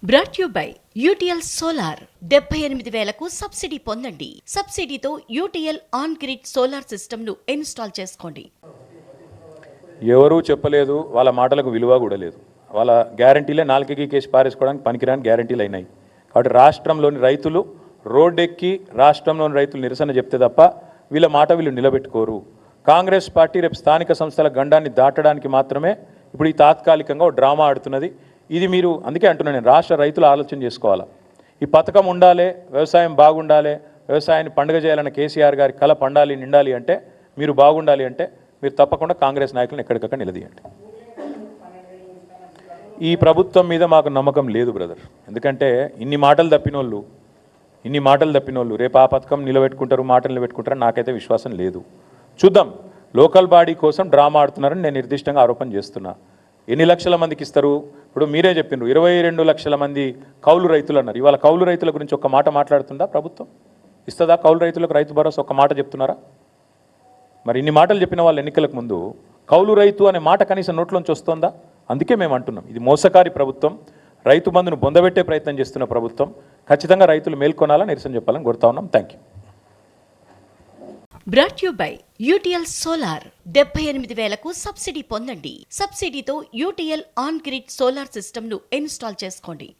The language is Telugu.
Brought you by UTL solar 78,000కు సబ్సిడీ పొందండి. సబ్సిడీతో UTL on grid solar system ను ఇన్స్టాల్ చేసుకోండి. ఎవరూ చెప్పలేదు, వాళ్ళ మాటలకు విలువ కూడా లేదు. వాళ్ళ గ్యారంటీలే నాలుకకి కేసి పారేసుకోవడానికి పనికిరాని గ్యారంటీలు అయినాయి. కాబట్టి రాష్ట్రంలోని రైతులు రోడ్డెక్కి రాష్ట్రంలోని రైతులు నిరసన చెప్తే తప్ప వీళ్ళ మాట వీళ్ళు నిలబెట్టుకోరు. కాంగ్రెస్ పార్టీ రేపు స్థానిక సంస్థల గండాన్ని దాటడానికి మాత్రమే ఇప్పుడు ఈ తాత్కాలికంగా ఒక డ్రామా ఆడుతున్నది. ఇది మీరు అందుకే అంటున్నాను, నేను రాష్ట్ర రైతులు ఆలోచన చేసుకోవాలా. ఈ పథకం ఉండాలి, వ్యవసాయం బాగుండాలి, వ్యవసాయాన్ని పండుగ చేయాలన్న కేసీఆర్ గారి కళ పండాలి నిండాలి అంటే, మీరు బాగుండాలి అంటే మీరు తప్పకుండా కాంగ్రెస్ నాయకులను ఎక్కడికక్కడ నిలదీయండి. ఈ ప్రభుత్వం మీద మాకు నమ్మకం లేదు బ్రదర్. ఎందుకంటే ఇన్ని మాటలు తప్పినోళ్ళు రేపు ఆ పథకం నిలబెట్టుకుంటారు, మాటలు నిలబెట్టుకుంటారని నాకైతే విశ్వాసం లేదు. చూద్దాం. లోకల్ బాడీ కోసం డ్రామా ఆడుతున్నారని నేను నిర్దిష్టంగా ఆరోపణ చేస్తున్నా. ఎన్ని లక్షల మందికి ఇస్తారు? ఇప్పుడు మీరే చెప్పిండ్రు 22 లక్షల మంది కౌలు రైతులు అన్నారు. ఇవాళ కౌలు రైతుల గురించి ఒక్క మాట మాట్లాడుతుందా ప్రభుత్వం? ఇస్తుందా కౌలు రైతులకు రైతు భరోసా? ఒక్క మాట చెప్తున్నారా? మరి ఇన్ని మాటలు చెప్పిన వాళ్ళు ఎన్నికలకు ముందు కౌలు రైతు అనే మాట కనీసం నోట్లోంచి వస్తుందా? అందుకే మేము అంటున్నాం, ఇది మోసకారి ప్రభుత్వం, రైతు బంధును బొందబెట్టే ప్రయత్నం చేస్తున్న ప్రభుత్వం. ఖచ్చితంగా రైతులు మేల్కొనాలని నిరసన చెప్పాలని కోరుతా ఉన్నాం. Thank you. Brought you by UTL solar 78,000కు సబ్సిడీ పొందండి. సబ్సిడీతో UTL on grid solar system ను ఇన్స్టాల్ చేసుకోండి.